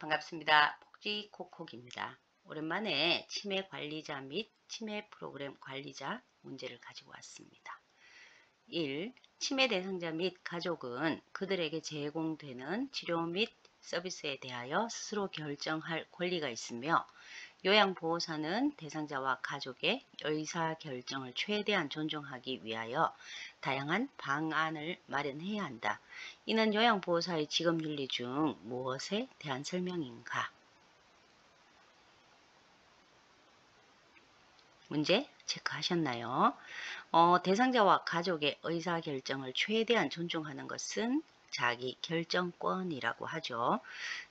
반갑습니다. 복지콕콕입니다. 오랜만에 치매 관리자 및 치매 프로그램 관리자 문제를 가지고 왔습니다. 1. 치매 대상자 및 가족은 그들에게 제공되는 치료 및 서비스에 대하여 스스로 결정할 권리가 있으며 요양보호사는 대상자와 가족의 의사결정을 최대한 존중하기 위하여 다양한 방안을 마련해야 한다. 이는 요양보호사의 직업윤리 중 무엇에 대한 설명인가? 문제 체크하셨나요? 대상자와 가족의 의사결정을 최대한 존중하는 것은 자기 결정권이라고 하죠.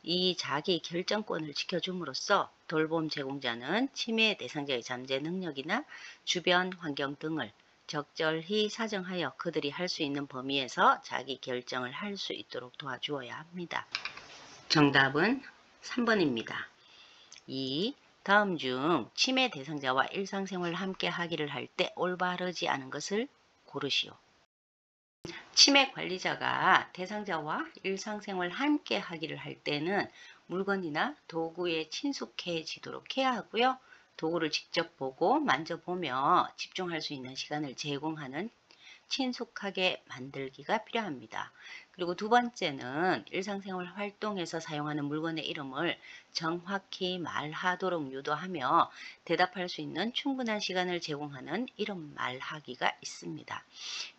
이 자기 결정권을 지켜줌으로써 돌봄 제공자는 치매 대상자의 잠재 능력이나 주변 환경 등을 적절히 사정하여 그들이 할 수 있는 범위에서 자기 결정을 할 수 있도록 도와주어야 합니다. 정답은 3번입니다. 2. 다음 중 치매 대상자와 일상생활을 함께 하기를 할 때 올바르지 않은 것을 고르시오. 치매 관리자가 대상자와 일상생활을 함께 하기를 할 때는 물건이나 도구에 친숙해지도록 해야 하고요. 도구를 직접 보고 만져보며 집중할 수 있는 시간을 제공하는 친숙하게 만들기가 필요합니다. 그리고 두 번째는 일상생활 활동에서 사용하는 물건의 이름을 정확히 말하도록 유도하며 대답할 수 있는 충분한 시간을 제공하는 이름 말하기가 있습니다.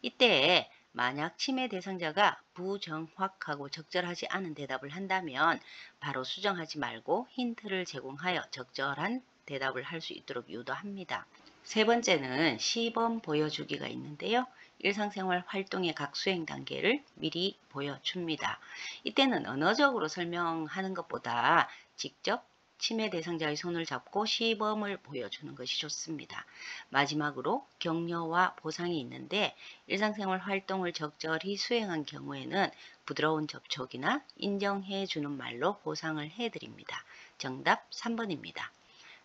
이때 만약 치매 대상자가 부정확하고 적절하지 않은 대답을 한다면 바로 수정하지 말고 힌트를 제공하여 적절한 대답을 할 수 있도록 유도합니다. 세 번째는 시범 보여주기가 있는데요. 일상생활 활동의 각 수행 단계를 미리 보여줍니다. 이때는 언어적으로 설명하는 것보다 직접 치매 대상자의 손을 잡고 시범을 보여주는 것이 좋습니다. 마지막으로 격려와 보상이 있는데 일상생활 활동을 적절히 수행한 경우에는 부드러운 접촉이나 인정해 주는 말로 보상을 해드립니다. 정답 3번입니다.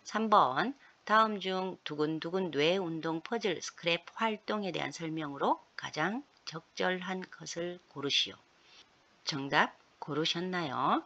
3번 다음 중 두근두근 뇌 운동 퍼즐 스크랩 활동에 대한 설명으로 가장 적절한 것을 고르시오. 정답 고르셨나요?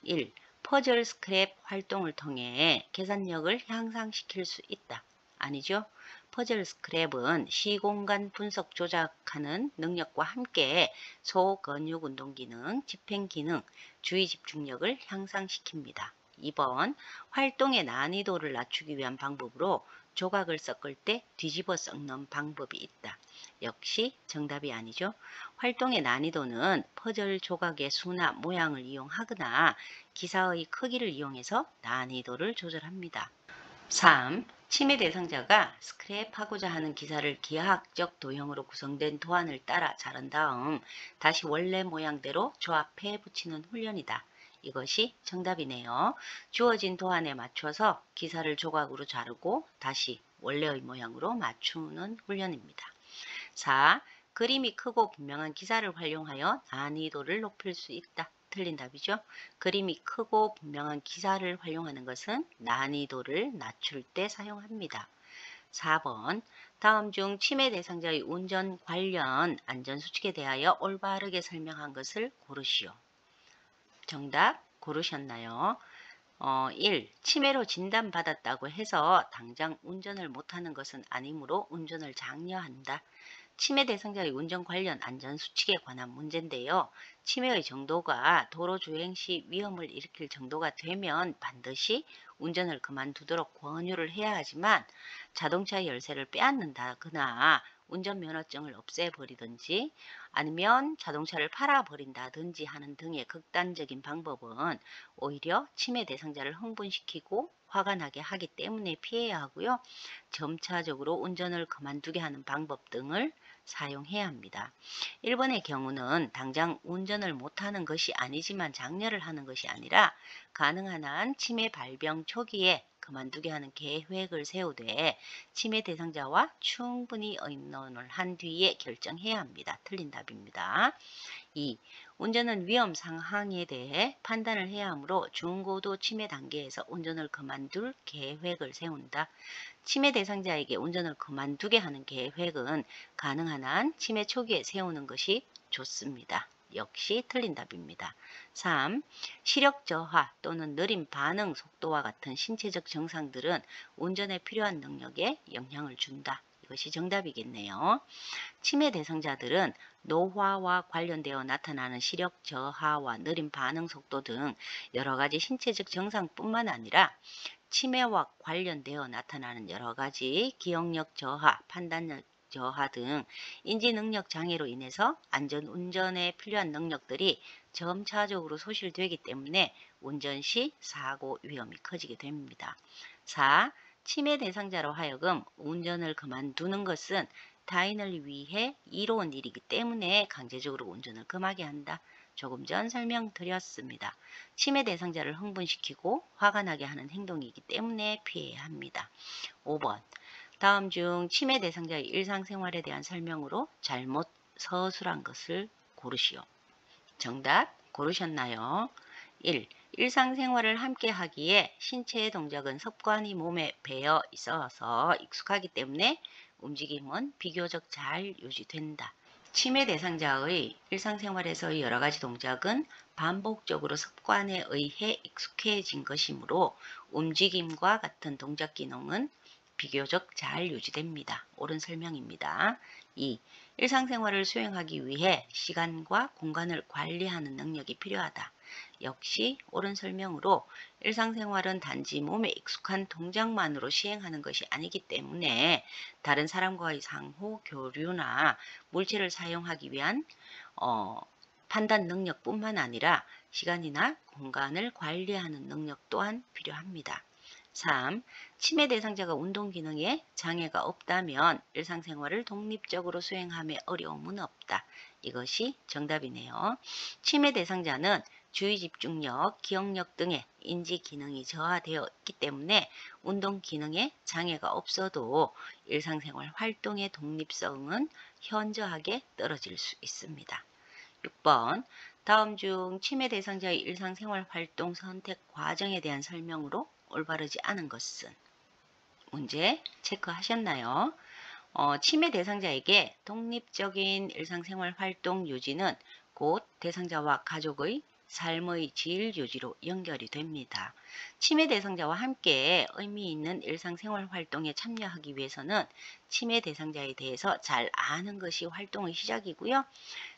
1. 퍼즐 스크랩 활동을 통해 계산력을 향상시킬 수 있다. 아니죠? 퍼즐 스크랩은 시공간 분석 조작하는 능력과 함께 소근육 운동 기능, 집행 기능, 주의 집중력을 향상시킵니다. 2번 활동의 난이도를 낮추기 위한 방법으로 조각을 섞을 때 뒤집어 섞는 방법이 있다. 역시 정답이 아니죠. 활동의 난이도는 퍼즐 조각의 수나 모양을 이용하거나 기사의 크기를 이용해서 난이도를 조절합니다. 3. 치매 대상자가 스크랩하고자 하는 기사를 기하학적 도형으로 구성된 도안을 따라 자른 다음 다시 원래 모양대로 조합해 붙이는 훈련이다. 이것이 정답이네요. 주어진 도안에 맞춰서 기사를 조각으로 자르고 다시 원래의 모양으로 맞추는 훈련입니다. 4. 그림이 크고 분명한 기사를 활용하여 난이도를 높일 수 있다. 틀린 답이죠. 그림이 크고 분명한 기사를 활용하는 것은 난이도를 낮출 때 사용합니다. 4번 다음 중 치매 대상자의 운전 관련 안전수칙에 대하여 올바르게 설명한 것을 고르시오. 정답 고르셨나요? 1. 치매로 진단받았다고 해서 당장 운전을 못하는 것은 아니므로 운전을 장려한다. 치매 대상자의 운전 관련 안전수칙에 관한 문제인데요. 치매의 정도가 도로 주행 시 위험을 일으킬 정도가 되면 반드시 운전을 그만두도록 권유를 해야 하지만 자동차 열쇠를 빼앗는다거나 운전면허증을 없애버리든지 아니면 자동차를 팔아버린다든지 하는 등의 극단적인 방법은 오히려 치매 대상자를 흥분시키고 화가 나게 하기 때문에 피해야 하고요. 점차적으로 운전을 그만두게 하는 방법 등을 사용해야 합니다. 1번의 경우는 당장 운전을 못하는 것이 아니지만 장려를 하는 것이 아니라 가능한 한 치매 발병 초기에 그만두게 하는 계획을 세우되 치매 대상자와 충분히 의논을 한 뒤에 결정해야 합니다. 틀린 답입니다. 2. 운전은 위험 상황에 대해 판단을 해야 하므로 중고도 치매 단계에서 운전을 그만둘 계획을 세운다. 치매 대상자에게 운전을 그만두게 하는 계획은 가능한 한 치매 초기에 세우는 것이 좋습니다. 역시 틀린 답입니다. 3. 시력 저하 또는 느린 반응 속도와 같은 신체적 증상들은 운전에 필요한 능력에 영향을 준다. 이것이 정답이겠네요. 치매 대상자들은 노화와 관련되어 나타나는 시력 저하와 느린 반응 속도 등 여러 가지 신체적 증상뿐만 아니라 치매와 관련되어 나타나는 여러 가지 기억력 저하, 판단력 저하 등 인지 능력 장애로 인해서 안전 운전에 필요한 능력들이 점차적으로 소실되기 때문에 운전 시 사고 위험이 커지게 됩니다. 4. 치매 대상자로 하여금 운전을 그만두는 것은 타인을 위해 이로운 일이기 때문에 강제적으로 운전을 금하게 한다. 조금 전 설명드렸습니다. 치매 대상자를 흥분시키고 화가 나게 하는 행동이기 때문에 피해야 합니다. 5번. 다음 중 치매 대상자의 일상생활에 대한 설명으로 잘못 서술한 것을 고르시오. 정답 고르셨나요? 1. 일상생활을 함께 하기에 신체의 동작은 습관이 몸에 배어 있어서 익숙하기 때문에 움직임은 비교적 잘 유지된다. 치매 대상자의 일상생활에서의 여러 가지 동작은 반복적으로 습관에 의해 익숙해진 것이므로 움직임과 같은 동작 기능은 비교적 잘 유지됩니다. 옳은 설명입니다. 2. 일상생활을 수행하기 위해 시간과 공간을 관리하는 능력이 필요하다. 역시 옳은 설명으로 일상생활은 단지 몸에 익숙한 동작만으로 시행하는 것이 아니기 때문에 다른 사람과의 상호 교류나 물질을 사용하기 위한 판단 능력뿐만 아니라 시간이나 공간을 관리하는 능력 또한 필요합니다. 3. 치매 대상자가 운동 기능에 장애가 없다면 일상생활을 독립적으로 수행함에 어려움은 없다. 이것이 정답이네요. 치매 대상자는 주의 집중력, 기억력 등의 인지 기능이 저하되어 있기 때문에 운동 기능에 장애가 없어도 일상생활 활동의 독립성은 현저하게 떨어질 수 있습니다. 6번. 다음 중 치매 대상자의 일상생활 활동 선택 과정에 대한 설명으로 올바르지 않은 것은? 문제 체크하셨나요? 치매 대상자에게 독립적인 일상생활 활동 유지는 곧 대상자와 가족의 삶의 질 유지로 연결이 됩니다. 치매 대상자와 함께 의미 있는 일상생활 활동에 참여하기 위해서는 치매 대상자에 대해서 잘 아는 것이 활동의 시작이고요.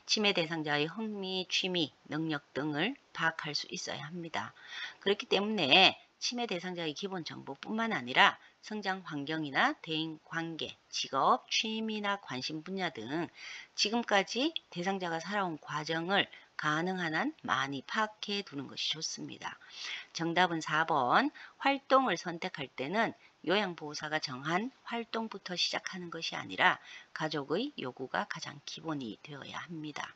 치매 대상자의 흥미, 취미, 능력 등을 파악할 수 있어야 합니다. 그렇기 때문에 치매 대상자의 기본 정보뿐만 아니라 성장 환경이나 대인 관계, 직업, 취미나 관심 분야 등 지금까지 대상자가 살아온 과정을 가능한 한 많이 파악해 두는 것이 좋습니다. 정답은 4번. 활동을 선택할 때는 요양보호사가 정한 활동부터 시작하는 것이 아니라 가족의 요구가 가장 기본이 되어야 합니다.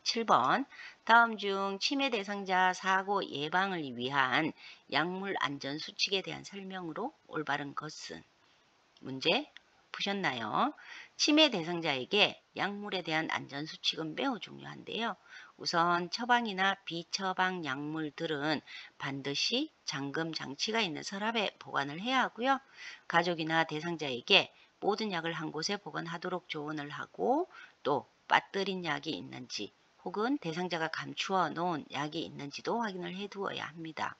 7번. 다음 중 치매 대상자 사고 예방을 위한 약물 안전 수칙에 대한 설명으로 올바른 것은? 문제 푸셨나요? 치매 대상자에게 약물에 대한 안전 수칙은 매우 중요한데요. 우선 처방이나 비처방 약물들은 반드시 잠금 장치가 있는 서랍에 보관을 해야 하고요. 가족이나 대상자에게 모든 약을 한 곳에 보관하도록 조언을 하고 또 빠뜨린 약이 있는지 혹은 대상자가 감추어 놓은 약이 있는지도 확인을 해 두어야 합니다.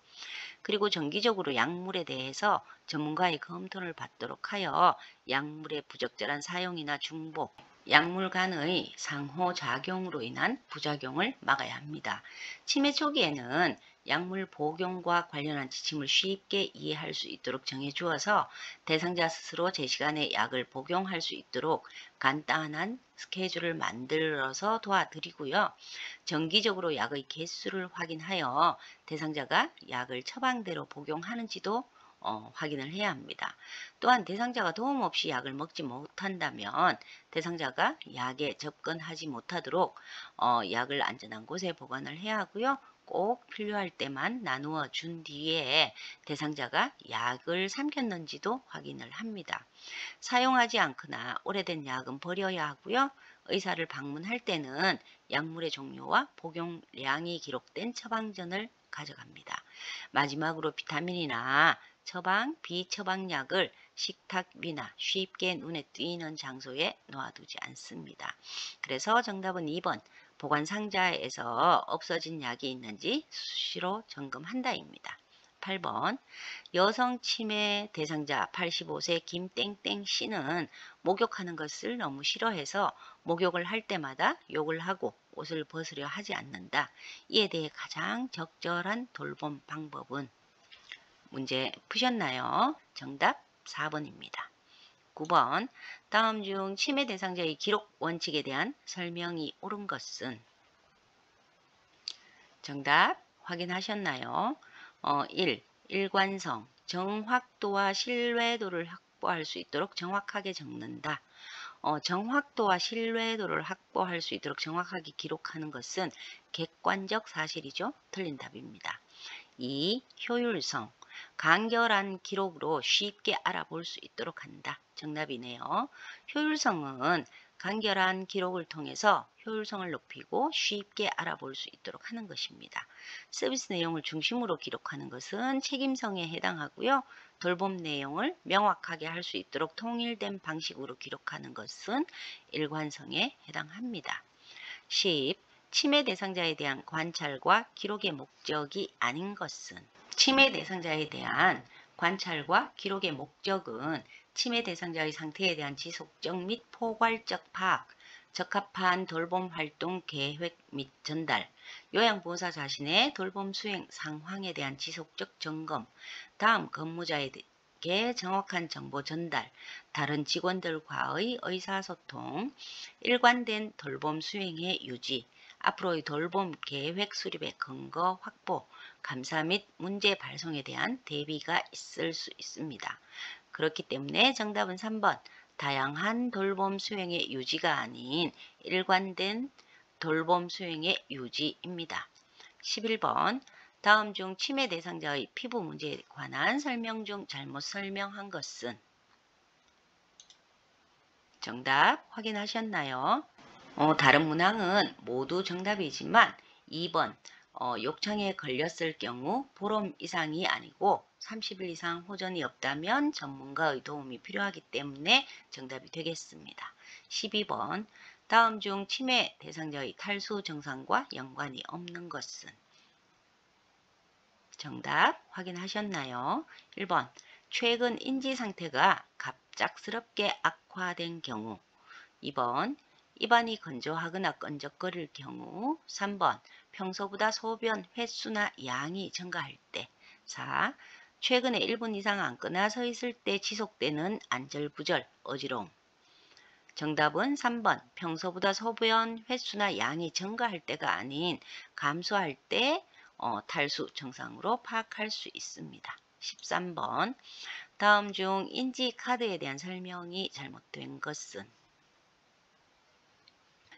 그리고 정기적으로 약물에 대해서 전문가의 검토를 받도록 하여 약물의 부적절한 사용이나 중복, 약물 간의 상호작용으로 인한 부작용을 막아야 합니다. 치매 초기에는 약물 복용과 관련한 지침을 쉽게 이해할 수 있도록 정해주어서 대상자 스스로 제 시간에 약을 복용할 수 있도록 간단한 스케줄을 만들어서 도와드리고요. 정기적으로 약의 개수를 확인하여 대상자가 약을 처방대로 복용하는지도 확인을 해야 합니다. 또한 대상자가 도움 없이 약을 먹지 못한다면 대상자가 약에 접근하지 못하도록 약을 안전한 곳에 보관을 해야 하고요. 꼭 필요할 때만 나누어 준 뒤에 대상자가 약을 삼켰는지도 확인을 합니다. 사용하지 않거나 오래된 약은 버려야 하고요. 의사를 방문할 때는 약물의 종류와 복용량이 기록된 처방전을 가져갑니다. 마지막으로 비타민이나 처방, 비처방약을 식탁 위나 쉽게 눈에 띄는 장소에 놓아두지 않습니다. 그래서 정답은 2번. 보관 상자에서 없어진 약이 있는지 수시로 점검한다입니다. 8번 여성 치매 대상자 85세 김땡땡 씨는 목욕하는 것을 너무 싫어해서 목욕을 할 때마다 욕을 하고 옷을 벗으려 하지 않는다. 이에 대해 가장 적절한 돌봄 방법은? 문제 푸셨나요? 정답 4번입니다. 9번 다음 중 치매 대상자의 기록 원칙에 대한 설명이 옳은 것은? 정답 확인하셨나요? 1. 일관성, 정확도와 신뢰도를 확보할 수 있도록 정확하게 적는다. 정확도와 신뢰도를 확보할 수 있도록 정확하게 기록하는 것은 객관적 사실이죠. 틀린 답입니다. 2. 효율성, 간결한 기록으로 쉽게 알아볼 수 있도록 한다. 정답이네요. 효율성은 간결한 기록을 통해서 효율성을 높이고 쉽게 알아볼 수 있도록 하는 것입니다. 서비스 내용을 중심으로 기록하는 것은 책임성에 해당하고요. 돌봄 내용을 명확하게 할 수 있도록 통일된 방식으로 기록하는 것은 일관성에 해당합니다. 10. 치매 대상자에 대한 관찰과 기록의 목적이 아닌 것은? 치매 대상자에 대한 관찰과 기록의 목적은 치매 대상자의 상태에 대한 지속적 및 포괄적 파악, 적합한 돌봄 활동 계획 및 전달, 요양보호사 자신의 돌봄 수행 상황에 대한 지속적 점검, 다음 근무자에게 정확한 정보 전달, 다른 직원들과의 의사소통, 일관된 돌봄 수행의 유지, 앞으로의 돌봄 계획 수립의 근거 확보, 감사 및 문제 발송에 대한 대비가 있을 수 있습니다. 그렇기 때문에 정답은 3번 다양한 돌봄 수행의 유지가 아닌 일관된 돌봄 수행의 유지입니다. 11번 다음 중 치매 대상자의 피부 문제에 관한 설명 중 잘못 설명한 것은? 정답 확인하셨나요? 다른 문항은 모두 정답이지만 2번 욕창에 걸렸을 경우 보름 이상이 아니고 30일 이상 호전이 없다면 전문가의 도움이 필요하기 때문에 정답이 되겠습니다. 12번 다음 중 치매 대상자의 탈수 증상과 연관이 없는 것은? 정답 확인하셨나요? 1번 최근 인지 상태가 갑작스럽게 악화된 경우, 2번 입안이 건조하거나 끈적거릴 경우, 3번 평소보다 소변 횟수나 양이 증가할 때, 4. 최근에 1분 이상 앉거나 서 있을 때 지속되는 안절부절, 어지러움. 정답은 3번 평소보다 소변 횟수나 양이 증가할 때가 아닌 감소할 때 탈수 증상으로 파악할 수 있습니다. 13번 다음 중 인지 카드에 대한 설명이 잘못된 것은?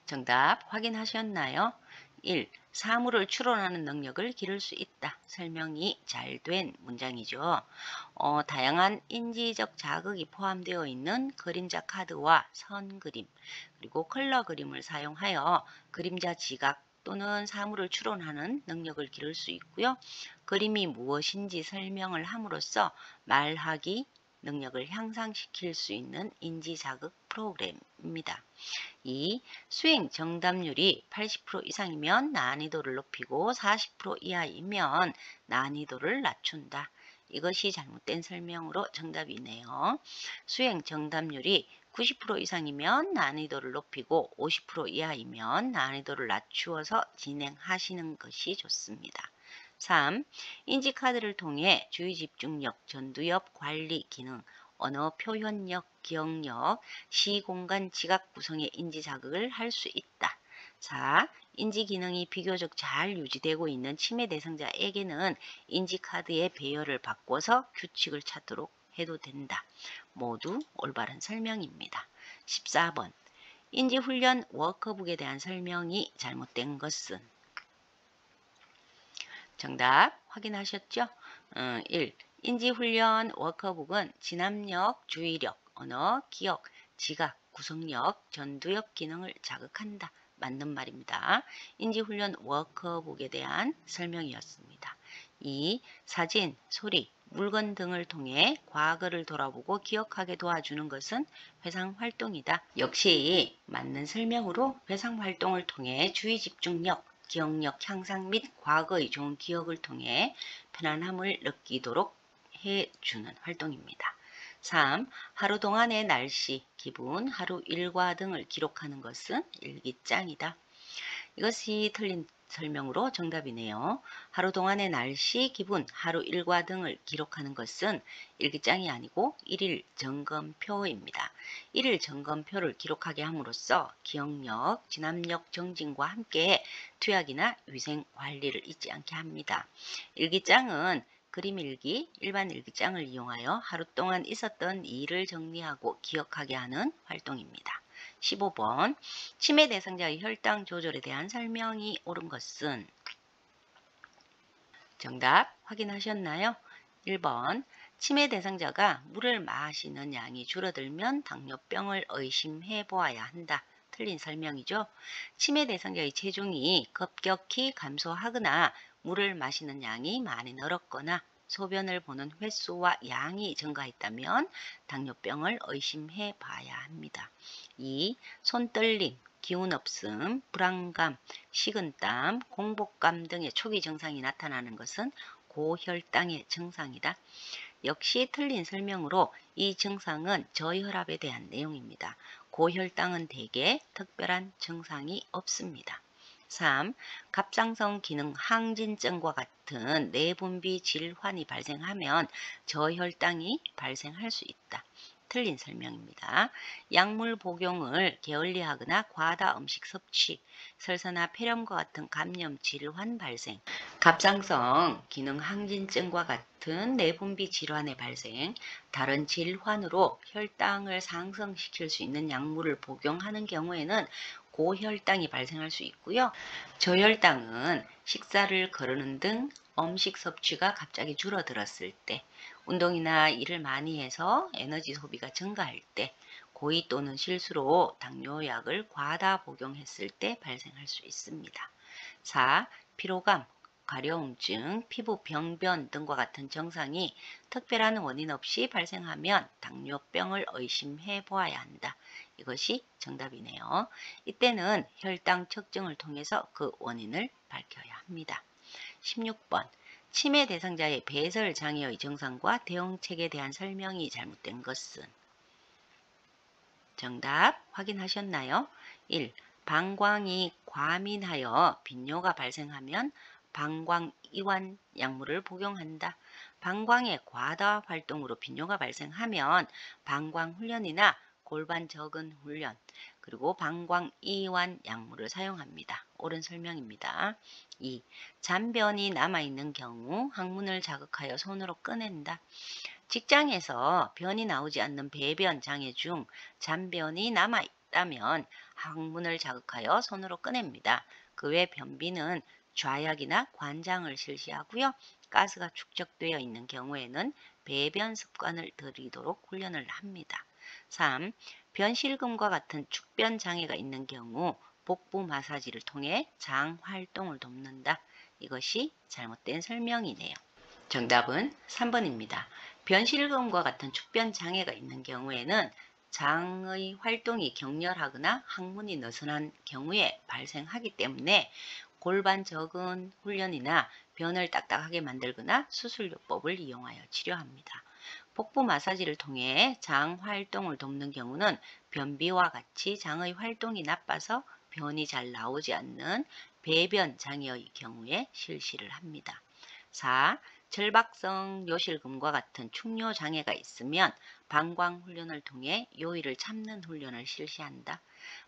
정답 확인하셨나요? 1. 사물을 추론하는 능력을 기를 수 있다. 설명이 잘 된 문장이죠. 다양한 인지적 자극이 포함되어 있는 그림자 카드와 선 그림, 그리고 컬러 그림을 사용하여 그림자 지각 또는 사물을 추론하는 능력을 기를 수 있고요. 그림이 무엇인지 설명을 함으로써 말하기 능력을 향상시킬 수 있는 인지자극 프로그램입니다. 2. 수행 정답률이 80% 이상이면 난이도를 높이고 40% 이하이면 난이도를 낮춘다. 이것이 잘못된 설명으로 정답이네요. 수행 정답률이 90% 이상이면 난이도를 높이고 50% 이하이면 난이도를 낮추어서 진행하시는 것이 좋습니다. 3. 인지카드를 통해 주의집중력, 전두엽 관리 기능, 언어 표현력, 기억력, 시공간 지각 구성의 인지자극을 할 수 있다. 4. 인지기능이 비교적 잘 유지되고 있는 치매 대상자에게는 인지카드의 배열을 바꿔서 규칙을 찾도록 해도 된다. 모두 올바른 설명입니다. 14번 인지훈련 워커북에 대한 설명이 잘못된 것은? 정답 확인하셨죠? 1. 인지훈련 워커북은 진압력, 주의력, 언어, 기억, 지각, 구성력, 전두엽 기능을 자극한다. 맞는 말입니다. 인지훈련 워커북에 대한 설명이었습니다. 2. 사진, 소리, 물건 등을 통해 과거를 돌아보고 기억하게 도와주는 것은 회상활동이다. 역시 맞는 설명으로 회상활동을 통해 주의 집중력, 기억력 향상 및 과거의 좋은 기억을 통해 편안함을 느끼도록 해주는 활동입니다. 3. 하루 동안의 날씨, 기분, 하루 일과 등을 기록하는 것은 일기장이다. 이것이 틀린 설명으로 정답이네요. 하루 동안의 날씨, 기분, 하루 일과 등을 기록하는 것은 일기장이 아니고 일일 점검표입니다. 일일 점검표를 기록하게 함으로써 기억력, 진압력 정진과 함께 투약이나 위생 관리를 잊지 않게 합니다. 일기장은 그림일기, 일반 일기장을 이용하여 하루 동안 있었던 일을 정리하고 기억하게 하는 활동입니다. 15번 치매 대상자의 혈당 조절에 대한 설명이 옳은 것은 정답 확인하셨나요? 1번 치매 대상자가 물을 마시는 양이 줄어들면 당뇨병을 의심해 보아야 한다. 틀린 설명이죠. 치매 대상자의 체중이 급격히 감소하거나 물을 마시는 양이 많이 늘었거나 소변을 보는 횟수와 양이 증가했다면 당뇨병을 의심해 봐야 합니다. 2. 손떨림, 기운 없음, 불안감, 식은땀, 공복감 등의 초기 증상이 나타나는 것은 고혈당의 증상이다. 역시 틀린 설명으로 이 증상은 저혈압에 대한 내용입니다. 고혈당은 대개 특별한 증상이 없습니다. 3. 갑상선 기능 항진증과 같은 내분비 질환이 발생하면 저혈당이 발생할 수 있다. 틀린 설명입니다. 약물 복용을 게을리하거나 과다 음식 섭취, 설사나 폐렴과 같은 감염 질환 발생, 갑상선 기능 항진증과 같은 내분비 질환의 발생, 다른 질환으로 혈당을 상승시킬 수 있는 약물을 복용하는 경우에는 고혈당이 발생할 수 있고요. 저혈당은 식사를 거르는 등 음식 섭취가 갑자기 줄어들었을 때, 운동이나 일을 많이 해서 에너지 소비가 증가할 때, 고의 또는 실수로 당뇨약을 과다 복용했을 때 발생할 수 있습니다. 4. 피로감, 가려움증, 피부 병변 등과 같은 증상이 특별한 원인 없이 발생하면 당뇨병을 의심해 보아야 한다. 이것이 정답이네요. 이때는 혈당 측정을 통해서 그 원인을 밝혀야 합니다. 16번 치매 대상자의 배설 장애의 증상과 대응책에 대한 설명이 잘못된 것은 정답 확인하셨나요? 1. 방광이 과민하여 빈뇨가 발생하면 방광이완 약물을 복용한다. 방광의 과다 활동으로 빈뇨가 발생하면 방광훈련이나 골반 적응 훈련, 그리고 방광이완 약물을 사용합니다. 옳은 설명입니다. 2. 잔변이 남아있는 경우 항문을 자극하여 손으로 꺼낸다. 직장에서 변이 나오지 않는 배변 장애 중 잔변이 남아있다면 항문을 자극하여 손으로 꺼냅니다. 그 외 변비는 좌약이나 관장을 실시하고요. 가스가 축적되어 있는 경우에는 배변 습관을 들이도록 훈련을 합니다. 3. 변실금과 같은 축변 장애가 있는 경우 복부 마사지를 통해 장 활동을 돕는다. 이것이 잘못된 설명이네요. 정답은 3번입니다. 변실금과 같은 축변 장애가 있는 경우에는 장의 활동이 격렬하거나 항문이 느슨한 경우에 발생하기 때문에 골반 적응 훈련이나 변을 딱딱하게 만들거나 수술요법을 이용하여 치료합니다. 복부 마사지를 통해 장 활동을 돕는 경우는 변비와 같이 장의 활동이 나빠서 변이 잘 나오지 않는 배변 장애의 경우에 실시를 합니다. 4. 절박성 요실금과 같은 축뇨 장애가 있으면 방광 훈련을 통해 요일을 참는 훈련을 실시한다.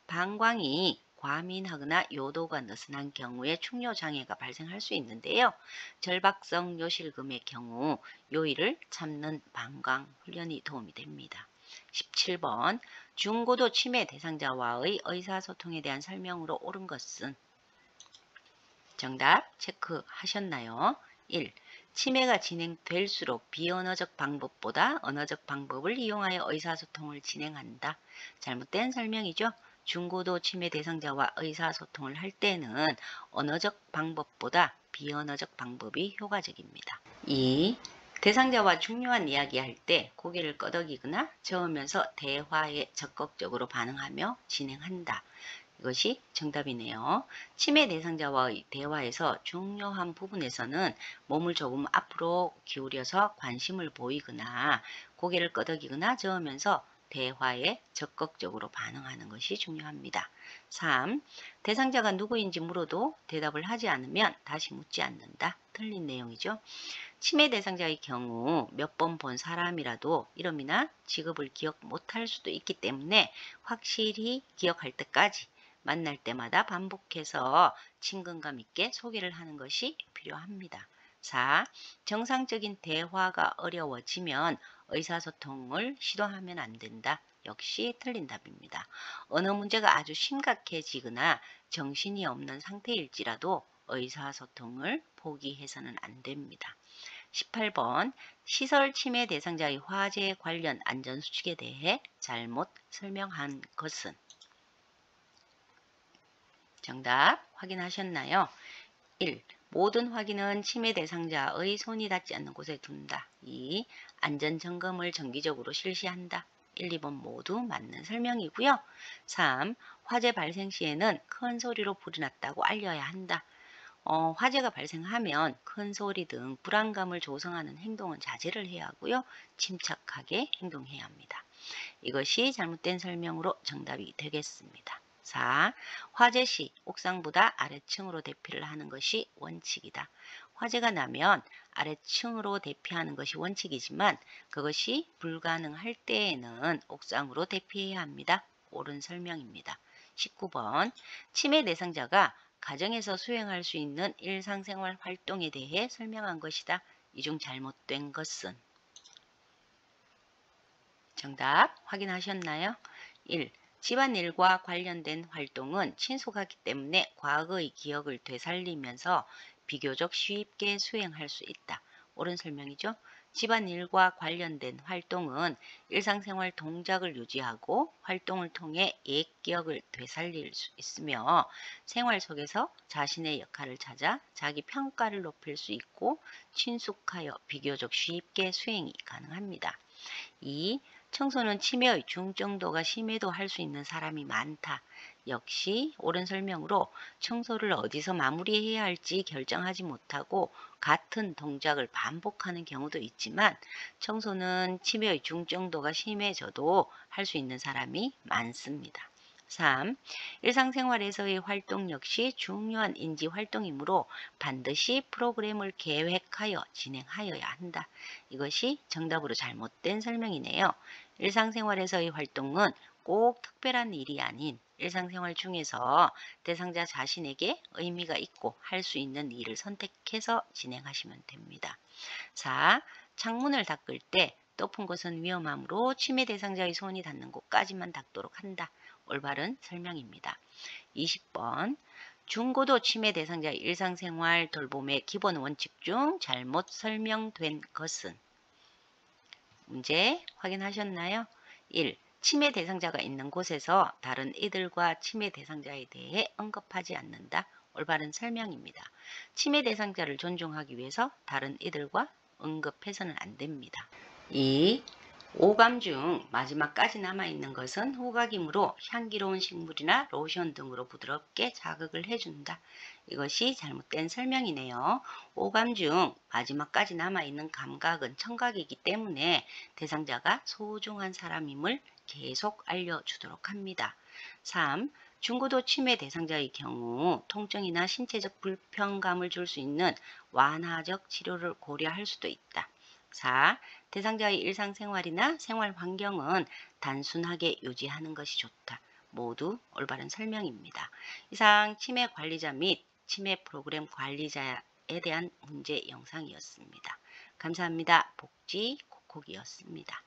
방광이 과민하거나 요도가 느슨한 경우에 축뇨 장애가 발생할 수 있는데요. 절박성 요실금의 경우 요일을 참는 방광 훈련이 도움이 됩니다. 17번 중고도 치매 대상자와의 의사소통에 대한 설명으로 옳은 것은 정답 체크하셨나요? 1. 치매가 진행될수록 비언어적 방법보다 언어적 방법을 이용하여 의사소통을 진행한다. 잘못된 설명이죠. 중고도 치매 대상자와 의사소통을 할 때는 언어적 방법보다 비언어적 방법이 효과적입니다. 2. 대상자와 중요한 이야기할 때 고개를 끄덕이거나 저으면서 대화에 적극적으로 반응하며 진행한다. 이것이 정답이네요. 치매 대상자와의 대화에서 중요한 부분에서는 몸을 조금 앞으로 기울여서 관심을 보이거나 고개를 끄덕이거나 저으면서 대화에 적극적으로 반응하는 것이 중요합니다. 3. 대상자가 누구인지 물어도 대답을 하지 않으면 다시 묻지 않는다. 틀린 내용이죠. 치매 대상자의 경우 몇 번 본 사람이라도 이름이나 직업을 기억 못할 수도 있기 때문에 확실히 기억할 때까지 만날 때마다 반복해서 친근감 있게 소개를 하는 것이 필요합니다. 4. 정상적인 대화가 어려워지면 의사소통을 시도하면 안 된다. 역시 틀린 답입니다. 어느 문제가 아주 심각해지거나 정신이 없는 상태일지라도 의사소통을 포기해서는 안 됩니다. 18번 시설 침해 대상자의 화재 관련 안전수칙에 대해 잘못 설명한 것은? 정답 확인하셨나요? 1. 모든 확인은 침해 대상자의 손이 닿지 않는 곳에 둔다. 2. 안전점검을 정기적으로 실시한다. 1, 2번 모두 맞는 설명이고요. 3. 화재 발생 시에는 큰 소리로 불이 났다고 알려야 한다. 화재가 발생하면 큰 소리 등 불안감을 조성하는 행동은 자제를 해야 하고요. 침착하게 행동해야 합니다. 이것이 잘못된 설명으로 정답이 되겠습니다. 4. 화재 시 옥상보다 아래층으로 대피를 하는 것이 원칙이다. 화재가 나면 아래층으로 대피하는 것이 원칙이지만 그것이 불가능할 때에는 옥상으로 대피해야 합니다. 옳은 설명입니다. 19번 치매 대상자가 가정에서 수행할 수 있는 일상생활 활동에 대해 설명한 것이다. 이 중 잘못된 것은? 정답 확인하셨나요? 1. 집안일과 관련된 활동은 친숙하기 때문에 과거의 기억을 되살리면서 비교적 쉽게 수행할 수 있다. 옳은 설명이죠. 집안일과 관련된 활동은 일상생활 동작을 유지하고 활동을 통해 옛 기억을 되살릴 수 있으며 생활 속에서 자신의 역할을 찾아 자기 평가를 높일 수 있고 친숙하여 비교적 쉽게 수행이 가능합니다. 2. 청소는 치매의 중증도가 심해도 할 수 있는 사람이 많다. 역시 옳은 설명으로 청소를 어디서 마무리해야 할지 결정하지 못하고 같은 동작을 반복하는 경우도 있지만 청소는 치매의 중증도가 심해져도 할 수 있는 사람이 많습니다. 3. 일상생활에서의 활동 역시 중요한 인지 활동이므로 반드시 프로그램을 계획하여 진행하여야 한다. 이것이 정답으로 잘못된 설명이네요. 일상생활에서의 활동은 꼭 특별한 일이 아닌 일상생활 중에서 대상자 자신에게 의미가 있고 할 수 있는 일을 선택해서 진행하시면 됩니다. 4. 창문을 닦을 때 덮은 곳은 위험하므로 치매 대상자의 손이 닿는 곳까지만 닦도록 한다. 올바른 설명입니다. 20번 중고도 치매 대상자의 일상생활 돌봄의 기본 원칙 중 잘못 설명된 것은? 문제 확인하셨나요? 1. 치매 대상자가 있는 곳에서 다른 이들과 치매 대상자에 대해 언급하지 않는다. 올바른 설명입니다. 치매 대상자를 존중하기 위해서 다른 이들과 언급해서는 안 됩니다. 2. 오감 중 마지막까지 남아있는 것은 후각이므로 향기로운 식물이나 로션 등으로 부드럽게 자극을 해준다. 이것이 잘못된 설명이네요. 오감 중 마지막까지 남아있는 감각은 청각이기 때문에 대상자가 소중한 사람임을 계속 알려주도록 합니다. 3. 중고도 치매 대상자의 경우 통증이나 신체적 불편감을 줄 수 있는 완화적 치료를 고려할 수도 있다. 4. 대상자의 일상생활이나 생활 환경은 단순하게 유지하는 것이 좋다. 모두 올바른 설명입니다. 이상 치매 관리자 및 치매 프로그램 관리자에 대한 문제 영상이었습니다. 감사합니다. 복지 콕콕이었습니다.